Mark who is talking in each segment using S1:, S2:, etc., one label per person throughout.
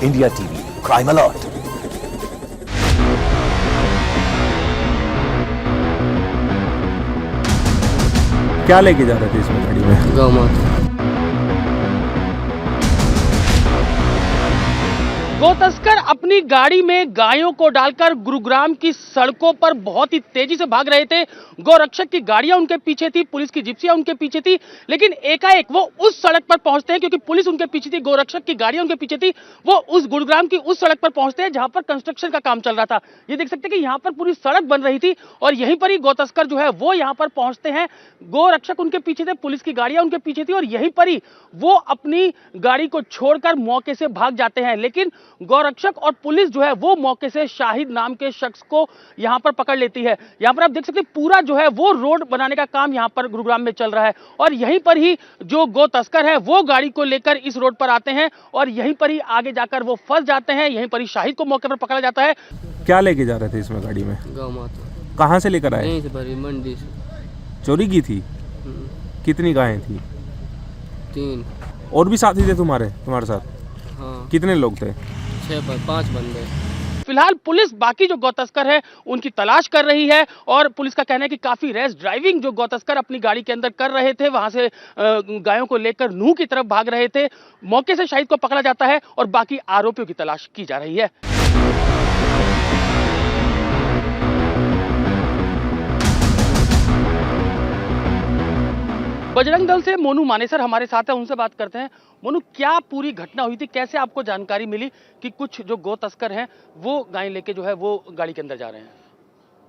S1: India TV crime alert.
S2: क्या लेके जा रहे थे इसमें गाड़ी में?
S3: गौ माता।
S4: गौ तस्कर अपनी गाड़ी में गायों को डालकर गुरुग्राम की सड़कों पर बहुत ही तेजी से भाग रहे थे। गौरक्षक की गाड़ियां उनके पीछे थी, पुलिस की जिप्सियां उनके पीछे थी, लेकिन एकाएक वो उस सड़क पर पहुंचते हैं, क्योंकि पुलिस उनके पीछे थी, गौरक्षक की गाड़ियां उनके पीछे थी। वो उस गुरुग्राम की उस सड़क पर पहुंचते हैं जहां पर कंस्ट्रक्शन का काम चल रहा था। ये देख सकते हैं कि यहाँ पर पूरी सड़क बन रही थी और यहीं पर ही गौ तस्कर जो है वो यहाँ पर पहुंचते हैं। गौरक्षक उनके पीछे थे, पुलिस की गाड़ियां उनके पीछे थी और यहीं पर ही वो अपनी गाड़ी को छोड़कर मौके से भाग जाते हैं। लेकिन गौरक्षक और पुलिस जो है वो मौके से शाहिद नाम के शख्स को यहां पर पकड़ लेती है। यहां पर आप देख सकते हैं पूरा जो है वो रोड बनाने का काम यहां पर गुरुग्राम में चल रहा है और यहीं पर ही जो गौ तस्कर है वो गाड़ी को लेकर इस रोड पर आते हैं और यहीं पर ही आगे जाकर वो फंस जाते हैं। यहीं पर ही शाहिद को मौके पर पकड़ा जाता है।
S2: क्या लेके जा रहे थे इसमें गाड़ी में?
S3: गौ माता।
S2: कहाँ से लेकर आए?
S3: यहीं से भरी मंडी से।
S2: चोरी की थी? कितनी गायें थी?
S3: 3।
S2: और भी साथी थे तुम्हारे साथ?
S3: हाँ।
S2: कितने लोग थे?
S3: 5 बंदे।
S4: फिलहाल पुलिस बाकी जो गौ तस्कर है उनकी तलाश कर रही है और पुलिस का कहना है कि काफी रैश ड्राइविंग जो गौ तस्कर अपनी गाड़ी के अंदर कर रहे थे, वहां से गायों को लेकर नूह की तरफ भाग रहे थे। मौके से शाहिद को पकड़ा जाता है और बाकी आरोपियों की तलाश की जा रही है। बजरंग दल से मोनू मानेसर हमारे साथ है, उनसे बात करते हैं। मोनू, क्या पूरी घटना हुई थी, कैसे आपको जानकारी मिली कि कुछ जो गौ तस्कर हैं वो गाय लेके जो है वो गाड़ी के अंदर जा रहे हैं?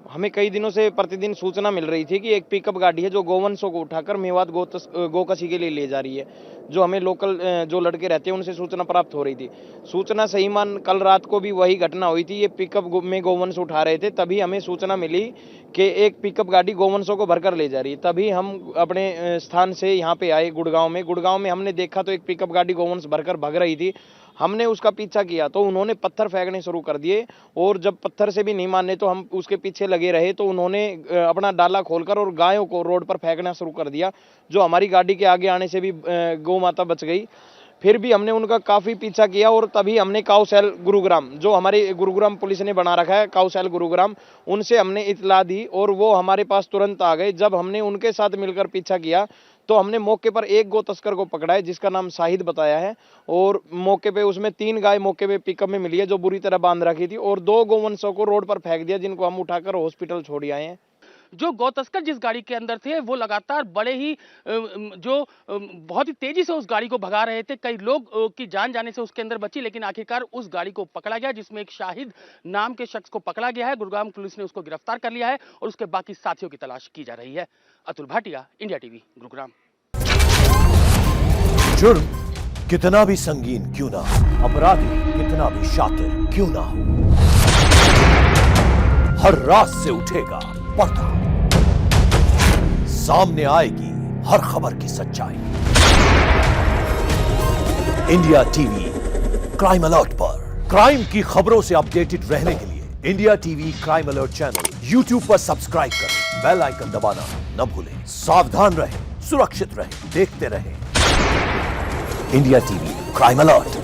S5: हमें कई दिनों से प्रतिदिन सूचना मिल रही थी कि एक पिकअप गाड़ी है जो गोवंशों को उठाकर मेवात गोकसी के लिए ले जा रही है। जो हमें लोकल जो लड़के रहते हैं उनसे सूचना प्राप्त हो रही थी। सूचना सही मान कल रात को भी वही घटना हुई थी। ये पिकअप में गोवंश उठा रहे थे, तभी हमें सूचना मिली कि एक पिकअप गाड़ी गोवंशों को भरकर ले जा रही है। तभी हम अपने स्थान से यहाँ पे आए गुड़गांव में हमने देखा तो एक पिकअप गाड़ी गोवंश भरकर भाग रही थी। हमने उसका पीछा किया तो उन्होंने पत्थर फेंकने शुरू कर दिए और जब पत्थर से भी नहीं माने तो हम उसके पीछे लगे रहे तो उन्होंने अपना डाला खोलकर और गायों को रोड पर फेंकना शुरू कर दिया। जो हमारी गाड़ी के आगे आने से भी गौ माता बच गई। फिर भी हमने उनका काफ़ी पीछा किया और तभी हमने काऊ सेल गुरुग्राम, जो हमारे गुरुग्राम पुलिस ने बना रखा है काऊ सेल गुरुग्राम, उनसे हमने इतला दी और वो हमारे पास तुरंत आ गए। जब हमने उनके साथ मिलकर पीछा किया तो हमने मौके पर एक गौ तस्कर को पकड़ा है जिसका नाम शाहिद बताया है और मौके पे उसमें 3 गाय मौके पे पिकअप में मिली है जो बुरी तरह बांध रखी थी और 2 गोवंशों को रोड पर फेंक दिया जिनको हम उठाकर हॉस्पिटल छोड़ आए हैं।
S4: जो गौ तस्कर जिस गाड़ी के अंदर थे वो लगातार बड़े ही बहुत ही तेजी से उस गाड़ी को भगा रहे थे। कई लोग की जान जाने से उसके अंदर बची, लेकिन आखिरकार उस गाड़ी को पकड़ा गया जिसमें एक शाहिद नाम के शख्स को पकड़ा गया है। गुरुग्राम पुलिस ने उसको गिरफ्तार कर लिया है और उसके बाकी साथियों की तलाश की जा रही है। Atul Bhatia, India TV, Gurugram.
S1: जुर्म कितना भी संगीन क्यों ना हो, अपराधी कितना भी शातिर क्यों ना हो, हर रात से उठेगा पर्दा, सामने आएगी हर खबर की सच्चाई। इंडिया टीवी क्राइम अलर्ट पर क्राइम की खबरों से अपडेटेड रहने के लिए India TV crime alert channel YouTube पर सब्सक्राइब करें, बेल आइकन दबाना न भूलें। सावधान रहें, सुरक्षित रहें, देखते रहें। India TV crime alert.